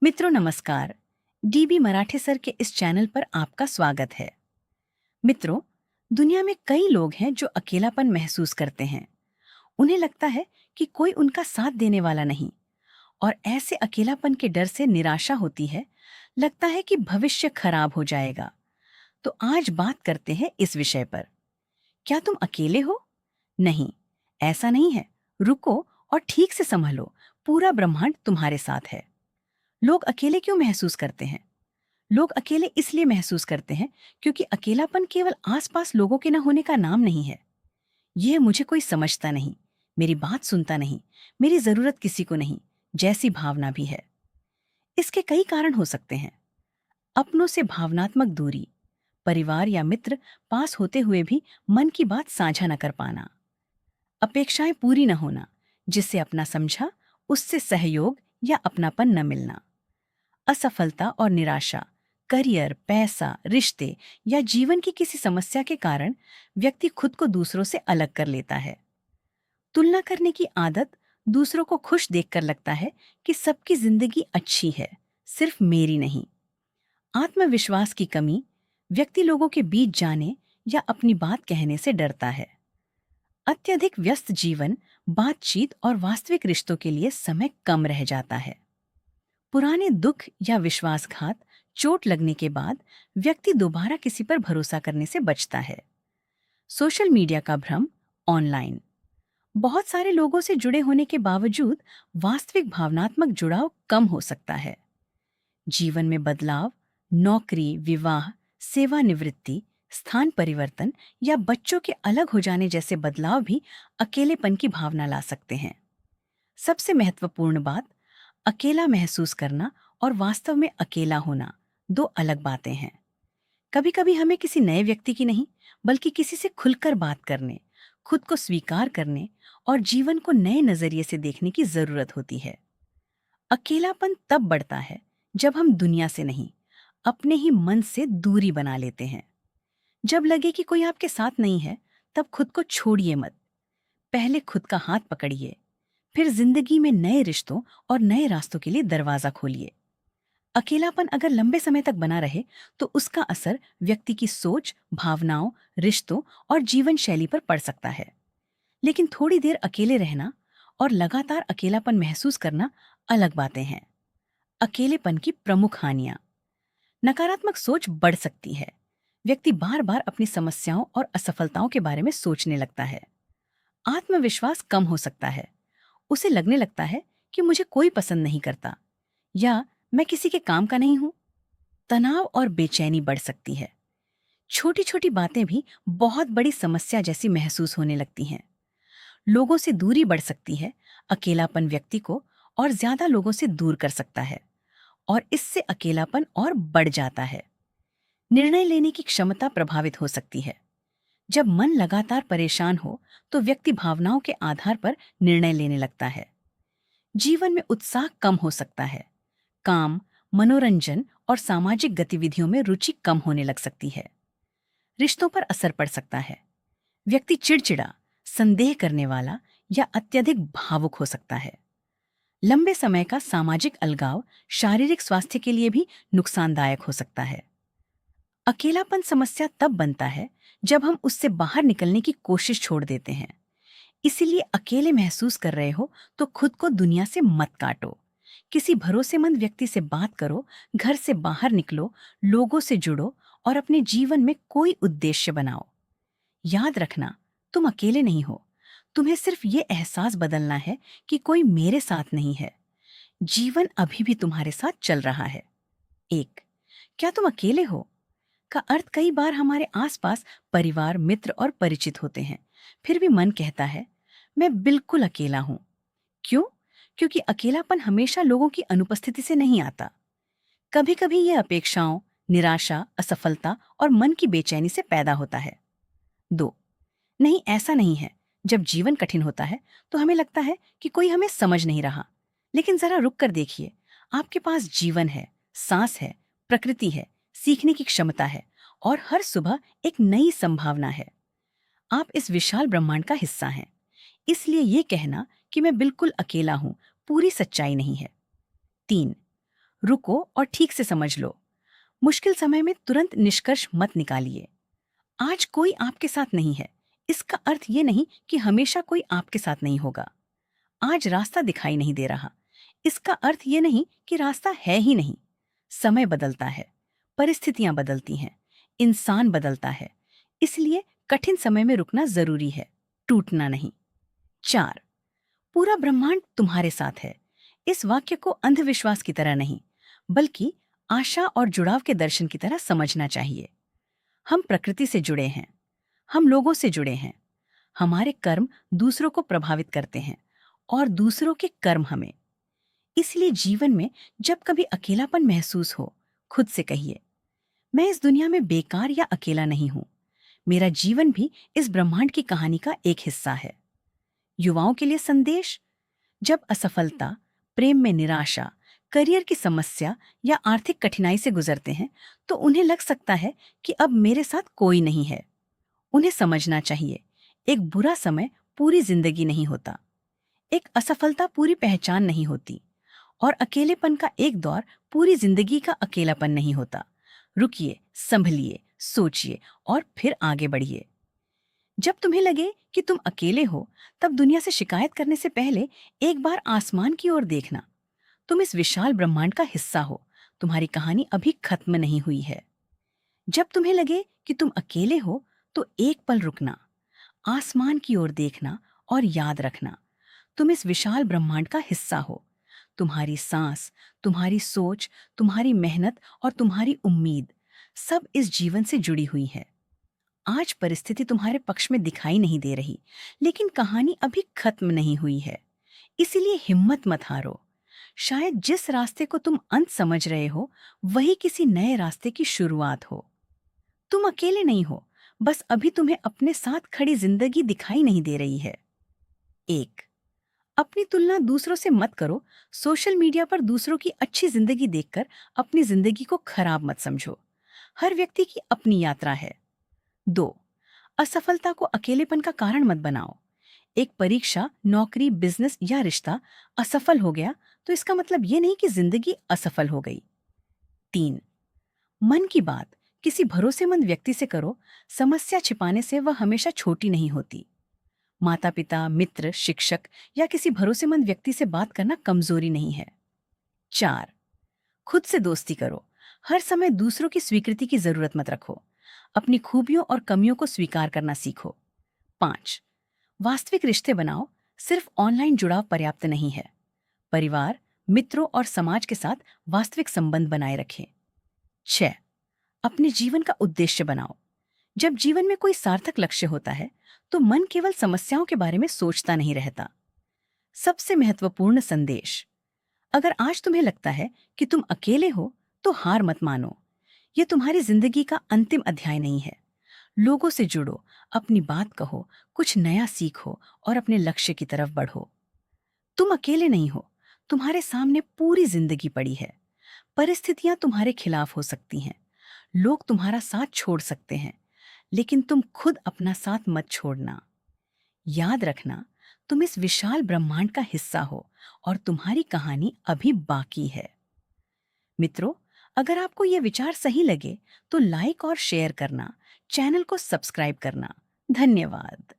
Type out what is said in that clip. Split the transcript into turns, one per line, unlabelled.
मित्रों नमस्कार। डीबी मराठे सर के इस चैनल पर आपका स्वागत है। मित्रों, दुनिया में कई लोग हैं जो अकेलापन महसूस करते हैं। उन्हें लगता है कि कोई उनका साथ देने वाला नहीं, और ऐसे अकेलापन के डर से निराशा होती है। लगता है कि भविष्य खराब हो जाएगा। तो आज बात करते हैं इस विषय पर। क्या तुम अकेले हो? नहीं, ऐसा नहीं है। रुको और ठीक से संभलो। पूरा ब्रह्मांड तुम्हारे साथ है। लोग अकेले क्यों महसूस करते हैं? लोग अकेले इसलिए महसूस करते हैं क्योंकि अकेलापन केवल आसपास लोगों के न होने का नाम नहीं है। यह मुझे कोई समझता नहीं, मेरी बात सुनता नहीं, मेरी जरूरत किसी को नहीं जैसी भावना भी है। इसके कई कारण हो सकते हैं। अपनों से भावनात्मक दूरी, परिवार या मित्र पास होते हुए भी मन की बात साझा न कर पाना, अपेक्षाएं पूरी न होना, जिससे अपना समझा उससे सहयोग या अपनापन न मिलना, असफलता और निराशा, करियर, पैसा, रिश्ते या जीवन की किसी समस्या के कारण व्यक्ति खुद को दूसरों से अलग कर लेता है। तुलना करने की आदत, दूसरों को खुश देखकर लगता है कि सबकी जिंदगी अच्छी है, सिर्फ मेरी नहीं। आत्मविश्वास की कमी, व्यक्ति लोगों के बीच जाने या अपनी बात कहने से डरता है। अत्यधिक व्यस्त जीवन, बातचीत और वास्तविक रिश्तों के लिए समय कम रह जाता है। पुराने दुख या विश्वासघात, चोट लगने के बाद व्यक्ति दोबारा किसी पर भरोसा करने से बचता है। सोशल मीडिया का भ्रम, ऑनलाइन बहुत सारे लोगों से जुड़े होने के बावजूद वास्तविक भावनात्मक जुड़ाव कम हो सकता है। जीवन में बदलाव, नौकरी, विवाह, सेवानिवृत्ति, स्थान परिवर्तन या बच्चों के अलग हो जाने जैसे बदलाव भी अकेलेपन की भावना ला सकते हैं। सबसे महत्वपूर्ण बात, अकेला महसूस करना और वास्तव में अकेला होना दो अलग बातें हैं। कभी कभी हमें किसी नए व्यक्ति की नहीं, बल्कि किसी से खुलकर बात करने, खुद को स्वीकार करने और जीवन को नए नजरिए से देखने की जरूरत होती है। अकेलापन तब बढ़ता है जब हम दुनिया से नहीं, अपने ही मन से दूरी बना लेते हैं। जब लगे कि कोई आपके साथ नहीं है, तब खुद को छोड़िए मत। पहले खुद का हाथ पकड़िए, फिर जिंदगी में नए रिश्तों और नए रास्तों के लिए दरवाजा खोलिए। अकेलापन अगर लंबे समय तक बना रहे तो उसका असर व्यक्ति की सोच, भावनाओं, रिश्तों और जीवन शैली पर पड़ सकता है। लेकिन थोड़ी देर अकेले रहना और लगातार अकेलापन महसूस करना अलग बातें हैं। अकेलेपन की प्रमुख हानियां: नकारात्मक सोच बढ़ सकती है। व्यक्ति बार बार अपनी समस्याओं और असफलताओं के बारे में सोचने लगता है। आत्मविश्वास कम हो सकता है। उसे लगने लगता है कि मुझे कोई पसंद नहीं करता या मैं किसी के काम का नहीं हूं। तनाव और बेचैनी बढ़ सकती है। छोटी छोटी बातें भी बहुत बड़ी समस्या जैसी महसूस होने लगती हैं। लोगों से दूरी बढ़ सकती है। अकेलापन व्यक्ति को और ज्यादा लोगों से दूर कर सकता है, और इससे अकेलापन और बढ़ जाता है। निर्णय लेने की क्षमता प्रभावित हो सकती है। जब मन लगातार परेशान हो तो व्यक्ति भावनाओं के आधार पर निर्णय लेने लगता है। जीवन में उत्साह कम हो सकता है। काम, मनोरंजन और सामाजिक गतिविधियों में रुचि कम होने लग सकती है। रिश्तों पर असर पड़ सकता है। व्यक्ति चिड़चिड़ा, संदेह करने वाला या अत्यधिक भावुक हो सकता है। लंबे समय का सामाजिक अलगाव शारीरिक स्वास्थ्य के लिए भी नुकसानदायक हो सकता है। अकेलापन समस्या तब बनता है जब हम उससे बाहर निकलने की कोशिश छोड़ देते हैं। इसीलिए अकेले महसूस कर रहे हो तो खुद को दुनिया से मत काटो। किसी भरोसेमंद व्यक्ति से बात करो, घर से बाहर निकलो, लोगों से जुड़ो और अपने जीवन में कोई उद्देश्य बनाओ। याद रखना, तुम अकेले नहीं हो। तुम्हें सिर्फ ये एहसास बदलना है कि कोई मेरे साथ नहीं है। जीवन अभी भी तुम्हारे साथ चल रहा है। एक, क्या तुम अकेले हो का अर्थ कई बार हमारे आसपास परिवार, मित्र और परिचित होते हैं, फिर भी मन कहता है मैं बिल्कुल अकेला हूं। क्यों? क्योंकि अकेलापन हमेशा लोगों की अनुपस्थिति से नहीं आता। कभी कभी यह अपेक्षाओं, निराशा, असफलता और मन की बेचैनी से पैदा होता है। दो, नहीं ऐसा नहीं है। जब जीवन कठिन होता है तो हमें लगता है कि कोई हमें समझ नहीं रहा। लेकिन जरा रुक कर देखिए, आपके पास जीवन है, सांस है, प्रकृति है, सीखने की क्षमता है और हर सुबह एक नई संभावना है। आप इस विशाल ब्रह्मांड का हिस्सा हैं। इसलिए ये कहना कि मैं बिल्कुल अकेला हूं पूरी सच्चाई नहीं है। तीन, रुको और ठीक से समझ लो। मुश्किल समय में तुरंत निष्कर्ष मत निकालिए। आज कोई आपके साथ नहीं है, इसका अर्थ ये नहीं कि हमेशा कोई आपके साथ नहीं होगा। आज रास्ता दिखाई नहीं दे रहा, इसका अर्थ ये नहीं कि रास्ता है ही नहीं। समय बदलता है, परिस्थितियां बदलती हैं, इंसान बदलता है। इसलिए कठिन समय में रुकना जरूरी है, टूटना नहीं। 4, पूरा ब्रह्मांड तुम्हारे साथ है। इस वाक्य को अंधविश्वास की तरह नहीं, बल्कि आशा और जुड़ाव के दर्शन की तरह समझना चाहिए। हम प्रकृति से जुड़े हैं, हम लोगों से जुड़े हैं। हमारे कर्म दूसरों को प्रभावित करते हैं और दूसरों के कर्म हमें। इसलिए जीवन में जब कभी अकेलापन महसूस हो, खुद से कहिए, मैं इस दुनिया में बेकार या अकेला नहीं हूं। मेरा जीवन भी इस ब्रह्मांड की कहानी का एक हिस्सा है। युवाओं के लिए संदेश: जब असफलता, प्रेम में निराशा, करियर की समस्या या आर्थिक कठिनाई से गुजरते हैं, तो उन्हें लग सकता है कि अब मेरे साथ कोई नहीं है। उन्हें समझना चाहिए, एक बुरा समय पूरी जिंदगी नहीं होता, एक असफलता पूरी पहचान नहीं होती, और अकेलेपन का एक दौर पूरी जिंदगी का अकेलापन नहीं होता। रुकिए, संभलिए, सोचिए और फिर आगे बढ़िए। जब तुम्हें लगे कि तुम अकेले हो, तब दुनिया से शिकायत करने से पहले एक बार आसमान की ओर देखना। तुम इस विशाल ब्रह्मांड का हिस्सा हो, तुम्हारी कहानी अभी खत्म नहीं हुई है। जब तुम्हें लगे कि तुम अकेले हो, तो एक पल रुकना, आसमान की ओर देखना और याद रखना, तुम इस विशाल ब्रह्मांड का हिस्सा हो। तुम्हारी सांस, तुम्हारी सोच, तुम्हारी मेहनत और तुम्हारी उम्मीद सब इस जीवन से जुड़ी हुई है। आज परिस्थिति तुम्हारे पक्ष में दिखाई नहीं दे रही, लेकिन कहानी अभी खत्म नहीं हुई है। इसीलिए हिम्मत मत हारो। शायद जिस रास्ते को तुम अंत समझ रहे हो, वही किसी नए रास्ते की शुरुआत हो। तुम अकेले नहीं हो, बस अभी तुम्हें अपने साथ खड़ी जिंदगी दिखाई नहीं दे रही है। 1, अपनी तुलना दूसरों से मत करो। सोशल मीडिया पर दूसरों की अच्छी जिंदगी देखकर अपनी जिंदगी को खराब मत समझो। हर व्यक्ति की अपनी यात्रा है। 2, असफलता को अकेलेपन का कारण मत बनाओ। एक परीक्षा, नौकरी, बिजनेस या रिश्ता असफल हो गया तो इसका मतलब ये नहीं कि जिंदगी असफल हो गई। 3, मन की बात किसी भरोसेमंद व्यक्ति से करो। समस्या छिपाने से वह हमेशा छोटी नहीं होती। माता पिता, मित्र, शिक्षक या किसी भरोसेमंद व्यक्ति से बात करना कमजोरी नहीं है। 4, खुद से दोस्ती करो। हर समय दूसरों की स्वीकृति की जरूरत मत रखो। अपनी खूबियों और कमियों को स्वीकार करना सीखो। 5, वास्तविक रिश्ते बनाओ। सिर्फ ऑनलाइन जुड़ाव पर्याप्त नहीं है। परिवार, मित्रों और समाज के साथ वास्तविक संबंध बनाए रखें। 6, अपने जीवन का उद्देश्य बनाओ। जब जीवन में कोई सार्थक लक्ष्य होता है, तो मन केवल समस्याओं के बारे में सोचता नहीं रहता। सबसे महत्वपूर्ण संदेश: अगर आज तुम्हें लगता है कि तुम अकेले हो, तो हार मत मानो। यह तुम्हारी जिंदगी का अंतिम अध्याय नहीं है। लोगों से जुड़ो, अपनी बात कहो, कुछ नया सीखो और अपने लक्ष्य की तरफ बढ़ो। तुम अकेले नहीं हो, तुम्हारे सामने पूरी जिंदगी पड़ी है। परिस्थितियां तुम्हारे खिलाफ हो सकती हैं, लोग तुम्हारा साथ छोड़ सकते हैं, लेकिन तुम खुद अपना साथ मत छोड़ना। याद रखना, तुम इस विशाल ब्रह्मांड का हिस्सा हो और तुम्हारी कहानी अभी बाकी है। मित्रों, अगर आपको ये विचार सही लगे तो लाइक और शेयर करना, चैनल को सब्सक्राइब करना। धन्यवाद।